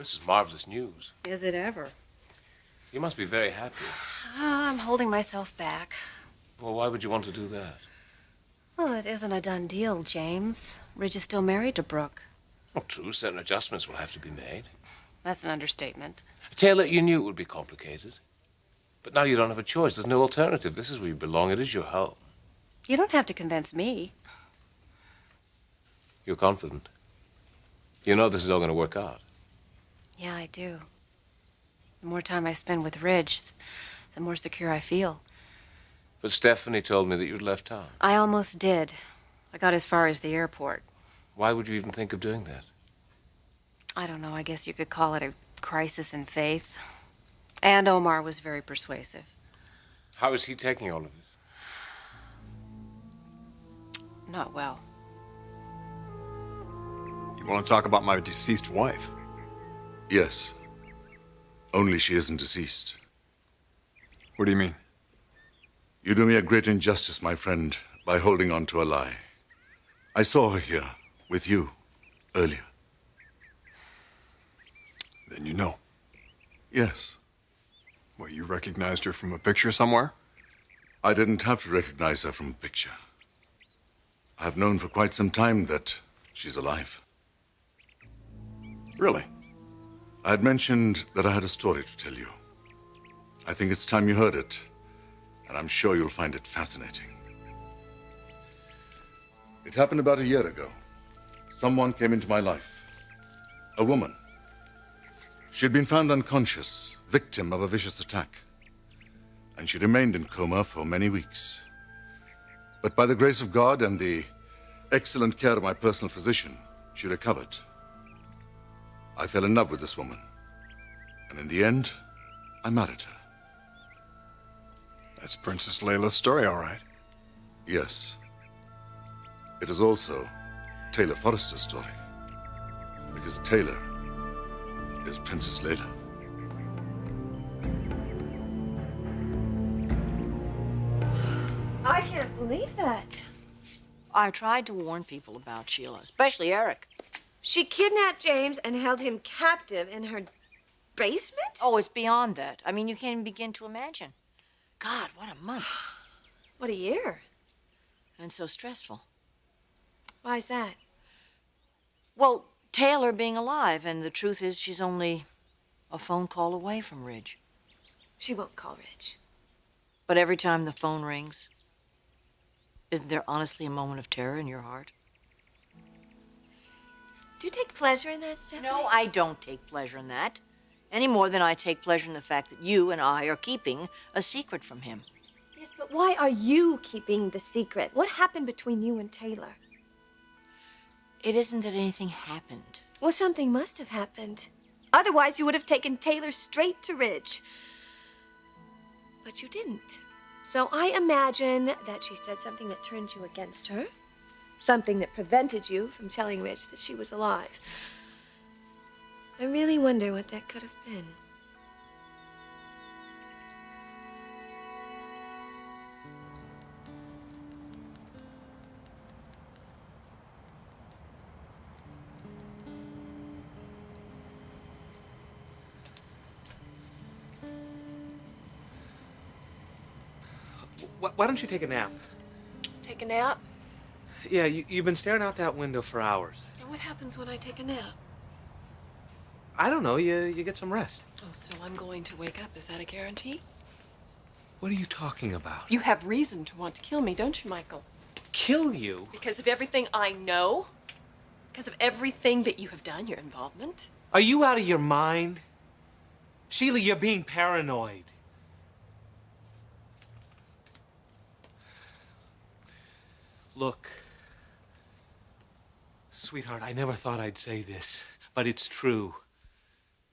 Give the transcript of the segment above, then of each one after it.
This is marvelous news. Is it ever? You must be very happy. I'm holding myself back. Well, why would you want to do that? Well, it isn't a done deal, James. Ridge is still married to Brooke. Well, true, certain adjustments will have to be made. That's an understatement. Taylor, you knew it would be complicated. But now you don't have a choice. There's no alternative. This is where you belong. It is your home. You don't have to convince me. You're confident. You know this is all going to work out. Yeah, I do. The more time I spend with Ridge, the more secure I feel. But Stephanie told me that you'd left town. I almost did. I got as far as the airport. Why would you even think of doing that? I don't know. I guess you could call it a crisis in faith. And Omar was very persuasive. How is he taking all of it? Not well. You want to talk about my deceased wife? Yes. Only she isn't deceased. What do you mean? You do me a great injustice, my friend, by holding on to a lie. I saw her here, with you, earlier. Then you know. Yes. Well, you recognized her from a picture somewhere? I didn't have to recognize her from a picture. I've known for quite some time that she's alive. Really? I had mentioned that I had a story to tell you. I think it's time you heard it, and I'm sure you'll find it fascinating. It happened about a year ago. Someone came into my life. A woman. She'd been found unconscious, victim of a vicious attack. And she remained in coma for many weeks. But by the grace of God and the excellent care of my personal physician, she recovered. I fell in love with this woman. And in the end, I married her. That's Princess Laila's story, all right. Yes. It is also Taylor Forrester's story. Because Taylor is Princess Laila. I can't believe that. I tried to warn people about Sheila, especially Eric. She kidnapped James and held him captive in her basement? Oh, it's beyond that. I mean, you can't even begin to imagine. God, what a month. What a year. And so stressful. Why's that? Well, Taylor being alive, and the truth is she's only a phone call away from Ridge. She won't call Ridge. But every time the phone rings, isn't there honestly a moment of terror in your heart? Do you take pleasure in that, Stephanie? No, I don't take pleasure in that. Any more than I take pleasure in the fact that you and I are keeping a secret from him. Yes, but why are you keeping the secret? What happened between you and Taylor? It isn't that anything happened. Well, something must have happened. Otherwise, you would have taken Taylor straight to Ridge. But you didn't. So I imagine that she said something that turned you against her. Something that prevented you from telling Ridge that she was alive. I really wonder what that could have been. Why don't you take a nap? Take a nap? Yeah, you've been staring out that window for hours. And what happens when I take a nap? I don't know, you get some rest. Oh, so I'm going to wake up. Is that a guarantee? What are you talking about? You have reason to want to kill me, don't you, Michael? Kill you? Because of everything I know? Because of everything that you have done, your involvement? Are you out of your mind? Sheila, you're being paranoid. Look, sweetheart, I never thought I'd say this, but it's true.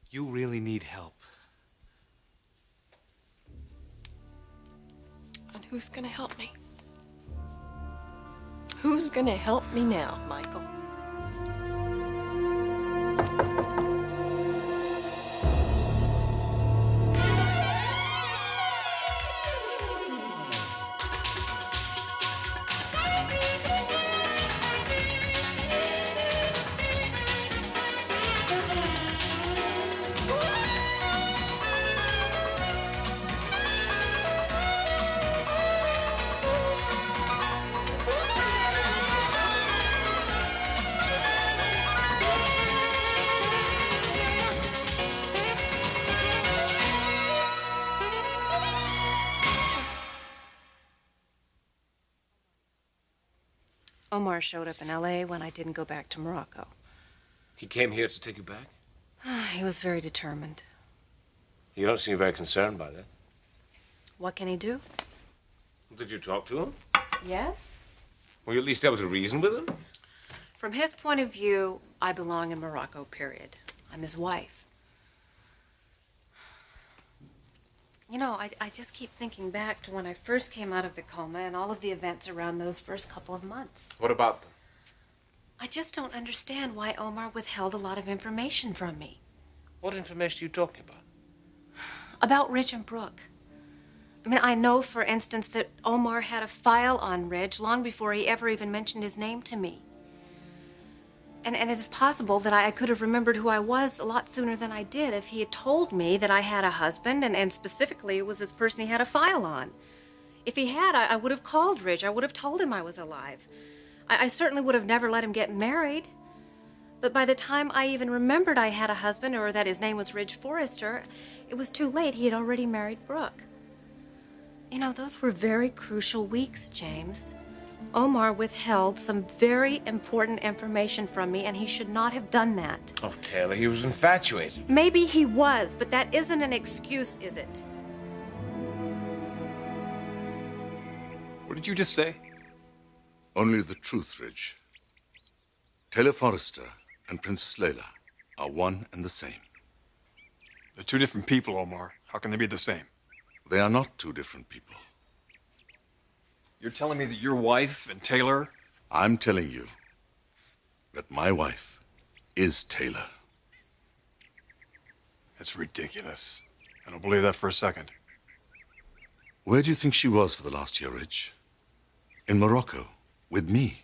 You really need help. And who's gonna help me? Who's gonna help me now, Michael? Omar showed up in L.A. when I didn't go back to Morocco. He came here to take you back? He was very determined. You don't seem very concerned by that. What can he do? Did you talk to him? Yes. Were you at least able to reason with him? From his point of view, I belong in Morocco, period. I'm his wife. You know, I just keep thinking back to when I first came out of the coma and all of the events around those first couple of months. What about them? I just don't understand why Omar withheld a lot of information from me. What information are you talking about? About Ridge and Brooke. I mean, I know, for instance, that Omar had a file on Ridge long before he ever even mentioned his name to me. And it is possible that I could have remembered who I was a lot sooner than I did if he had told me that I had a husband, and specifically it was this person he had a file on. If he had, I would have called Ridge. I would have told him I was alive. I certainly would have never let him get married. But by the time I even remembered I had a husband, or that his name was Ridge Forrester, it was too late. He had already married Brooke. You know, those were very crucial weeks, James. Omar withheld some very important information from me, and he should not have done that. Oh, Taylor, he was infatuated. Maybe he was, but that isn't an excuse, is it? What did you just say? Only the truth, Ridge. Taylor Forrester and Princess Laila are one and the same. They're two different people, Omar. How can they be the same? They are not two different people. You're telling me that your wife and Taylor... I'm telling you that my wife is Taylor. That's ridiculous. I don't believe that for a second. Where do you think she was for the last year, Ridge? In Morocco, with me.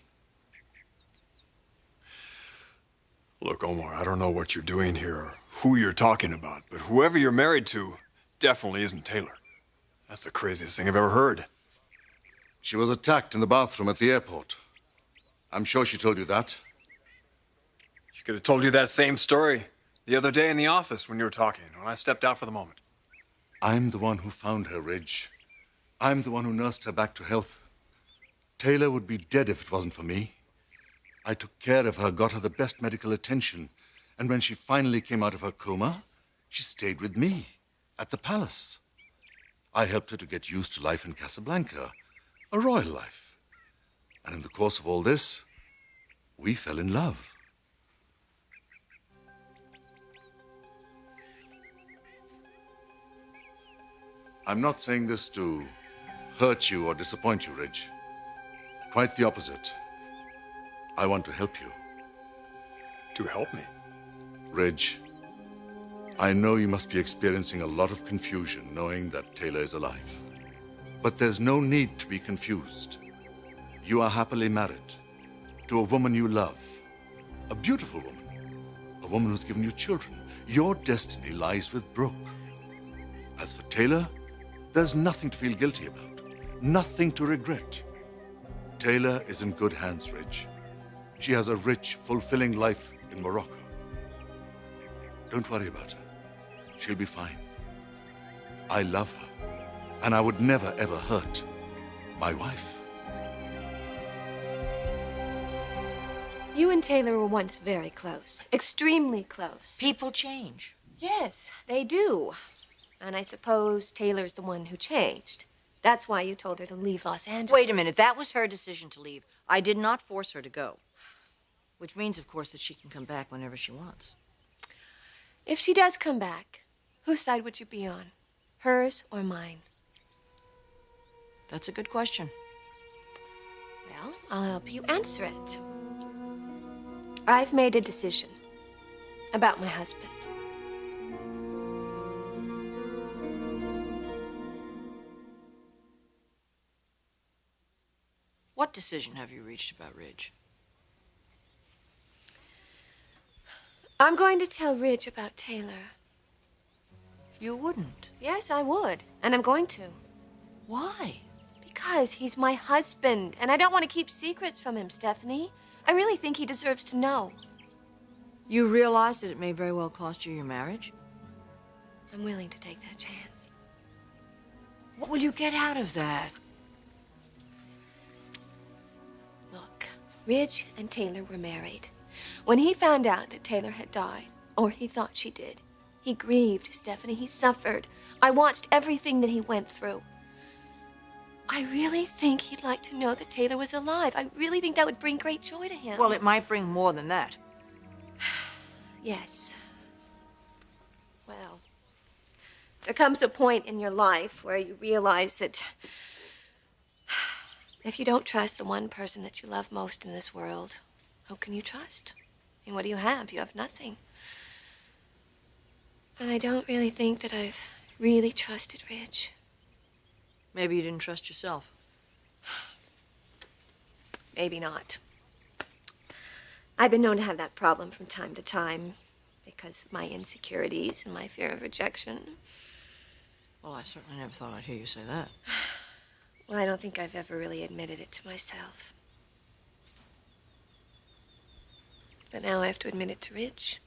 Look, Omar, I don't know what you're doing here or who you're talking about, but whoever you're married to definitely isn't Taylor. That's the craziest thing I've ever heard. She was attacked in the bathroom at the airport. I'm sure she told you that. She could have told you that same story the other day in the office when you were talking, when I stepped out for the moment. I'm the one who found her, Ridge. I'm the one who nursed her back to health. Taylor would be dead if it wasn't for me. I took care of her, got her the best medical attention, and when she finally came out of her coma, she stayed with me at the palace. I helped her to get used to life in Casablanca, a royal life. And in the course of all this, we fell in love. I'm not saying this to hurt you or disappoint you, Ridge. Quite the opposite. I want to help you. To help me? Ridge, I know you must be experiencing a lot of confusion knowing that Taylor is alive. But there's no need to be confused. You are happily married to a woman you love. A beautiful woman. A woman who's given you children. Your destiny lies with Brooke. As for Taylor, there's nothing to feel guilty about. Nothing to regret. Taylor is in good hands, Ridge. She has a rich, fulfilling life in Morocco. Don't worry about her. She'll be fine. I love her. And I would never, ever hurt my wife. You and Taylor were once very close. Extremely close. People change. Yes, they do. And I suppose Taylor's the one who changed. That's why you told her to leave Los Angeles. Wait a minute. That was her decision to leave. I did not force her to go. Which means, of course, that she can come back whenever she wants. If she does come back, whose side would you be on? Hers or mine? That's a good question. Well, I'll help you answer it. I've made a decision about my husband. What decision have you reached about Ridge? I'm going to tell Ridge about Taylor. You wouldn't. Yes, I would. And I'm going to. Why? Because he's my husband, and I don't want to keep secrets from him, Stephanie. I really think he deserves to know. You realize that it may very well cost you your marriage? I'm willing to take that chance. What will you get out of that? Look, Ridge and Taylor were married. When he found out that Taylor had died, or he thought she did, he grieved, Stephanie. He suffered. I watched everything that he went through. I really think he'd like to know that Taylor was alive. I really think that would bring great joy to him. Well, it might bring more than that. Yes. Well, there comes a point in your life where you realize that if you don't trust the one person that you love most in this world, who can you trust? And what do you have? You have nothing. And I don't really think that I've really trusted Ridge. Maybe you didn't trust yourself. Maybe not. I've been known to have that problem from time to time because of my insecurities and my fear of rejection. Well, I certainly never thought I'd hear you say that. Well, I don't think I've ever really admitted it to myself. But now I have to admit it to Ridge.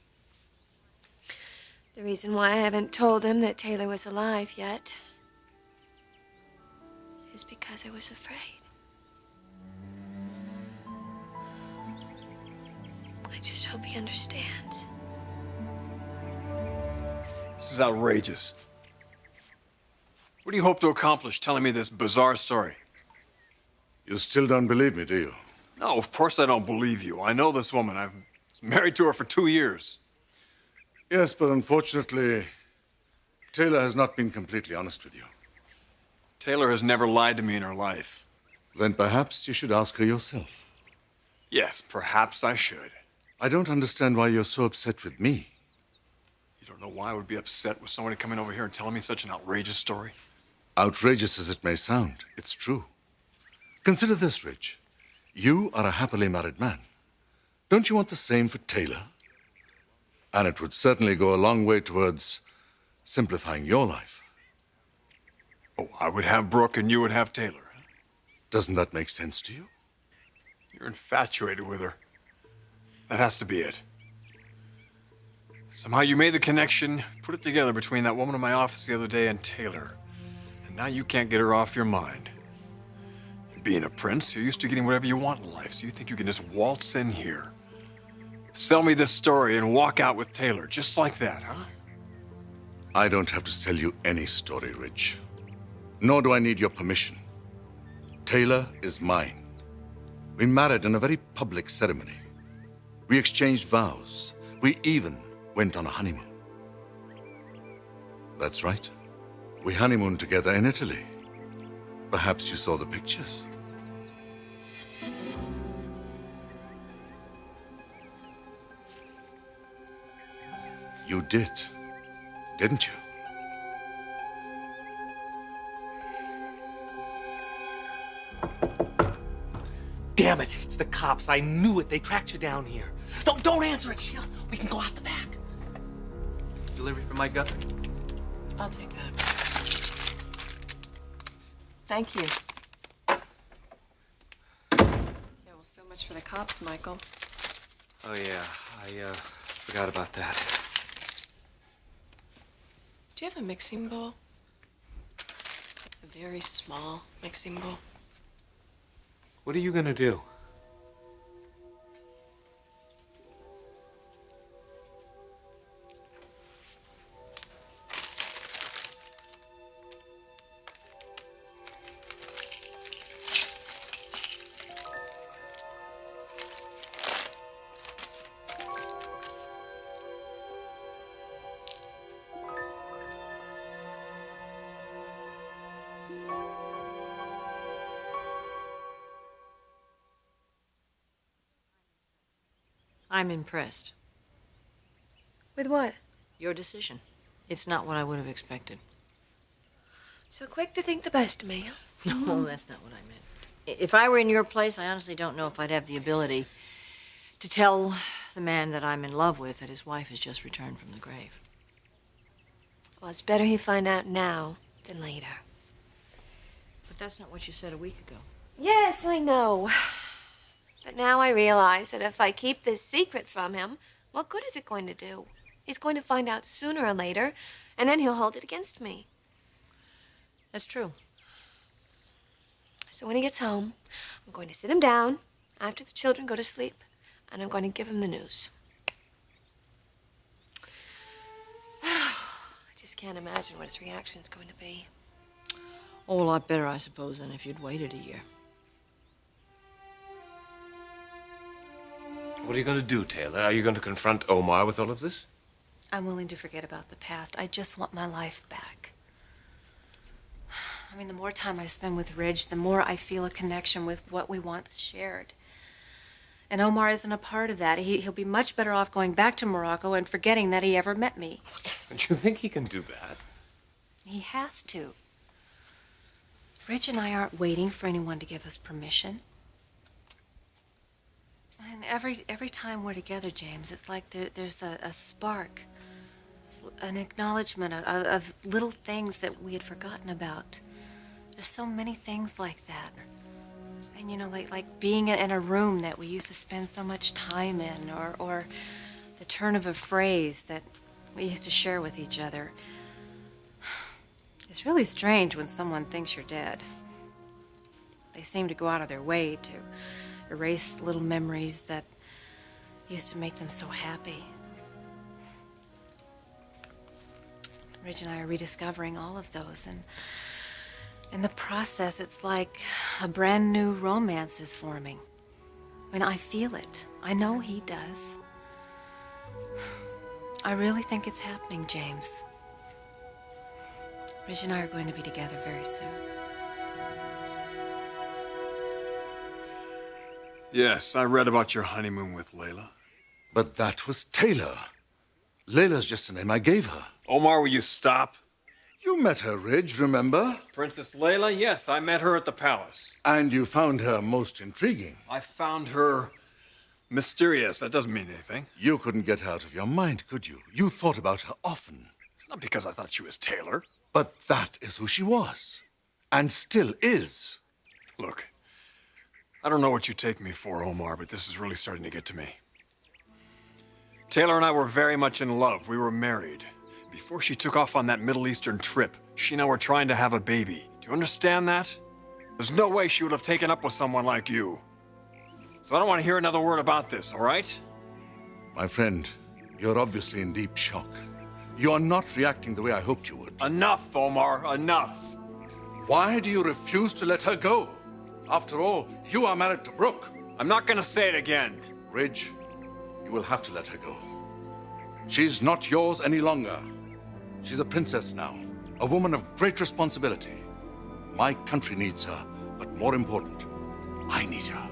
The reason why I haven't told him that Taylor was alive yet is because I was afraid. I just hope he understands. This is outrageous. What do you hope to accomplish telling me this bizarre story? You still don't believe me, do you? No, of course I don't believe you. I know this woman. I've been married to her for 2 years. Yes, but unfortunately, Taylor has not been completely honest with you. Taylor has never lied to me in her life. Then perhaps you should ask her yourself. Yes, perhaps I should. I don't understand why you're so upset with me. You don't know why I would be upset with somebody coming over here and telling me such an outrageous story? Outrageous as it may sound, it's true. Consider this, Ridge. You are a happily married man. Don't you want the same for Taylor? And it would certainly go a long way towards simplifying your life. Oh, I would have Brooke and you would have Taylor. Huh? Doesn't that make sense to you? You're infatuated with her. That has to be it. Somehow you made the connection, put it together between that woman in my office the other day and Taylor. And now you can't get her off your mind. And being a prince, you're used to getting whatever you want in life, so you think you can just waltz in here, sell me this story, and walk out with Taylor, just like that, huh? I don't have to sell you any story, Ridge. Nor do I need your permission. Taylor is mine. We married in a very public ceremony. We exchanged vows. We even went on a honeymoon. That's right. We honeymooned together in Italy. Perhaps you saw the pictures. You did, didn't you? Damn it, it's the cops. I knew it. They tracked you down here. Don't answer it, Sheila. We can go out the back. Delivery for my Guthrie? I'll take that. Thank you. Yeah, well, so much for the cops, Michael. Oh, yeah. I forgot about that. Do you have a mixing bowl? A very small mixing bowl? What are you gonna do? I'm impressed. With what? Your decision. It's not what I would have expected. So quick to think the best of me, huh? No, that's not what I meant. If I were in your place, I honestly don't know if I'd have the ability to tell the man that I'm in love with that his wife has just returned from the grave. Well, it's better he find out now than later. But that's not what you said a week ago. Yes, I know. But now I realize that if I keep this secret from him, what good is it going to do? He's going to find out sooner or later, and then he'll hold it against me. That's true. So when he gets home, I'm going to sit him down, after the children go to sleep, and I'm going to give him the news. I just can't imagine what his reaction is going to be. Oh, a lot better, I suppose, than if you'd waited a year. What are you going to do, Taylor? Are you going to confront Omar with all of this? I'm willing to forget about the past. I just want my life back. I mean, the more time I spend with Ridge, the more I feel a connection with what we once shared. And Omar isn't a part of that. He'll be much better off going back to Morocco and forgetting that he ever met me. Don't you think he can do that? He has to. Ridge and I aren't waiting for anyone to give us permission. And every time we're together, James, it's like there's a spark, an acknowledgement of little things that we had forgotten about. There's so many things like that. And, you know, like being in a room that we used to spend so much time in, or the turn of a phrase that we used to share with each other. It's really strange when someone thinks you're dead. They seem to go out of their way to erase little memories that used to make them so happy. Ridge and I are rediscovering all of those, and in the process, it's like a brand new romance is forming. I mean, I feel it. I know he does. I really think it's happening, James. Ridge and I are going to be together very soon. Yes, I read about your honeymoon with Laila. But that was Taylor. Layla's just a name I gave her. Omar, will you stop? You met her, Ridge, remember? Princess Laila? Yes, I met her at the palace. And you found her most intriguing. I found her mysterious. That doesn't mean anything. You couldn't get her out of your mind, could you? You thought about her often. It's not because I thought she was Taylor. But that is who she was. And still is. Look, I don't know what you take me for, Omar, but this is really starting to get to me. Taylor and I were very much in love. We were married. Before she took off on that Middle Eastern trip, she and I were trying to have a baby. Do you understand that? There's no way she would have taken up with someone like you. So I don't want to hear another word about this, all right? My friend, you're obviously in deep shock. You're not reacting the way I hoped you would. Enough, Omar, enough. Why do you refuse to let her go? After all, you are married to Brooke. I'm not gonna say it again. Ridge, you will have to let her go. She's not yours any longer. She's a princess now, a woman of great responsibility. My country needs her, but more important, I need her.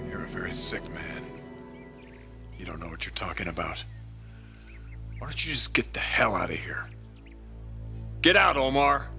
You're a very sick man. You don't know what you're talking about. Why don't you just get the hell out of here? Get out, Omar!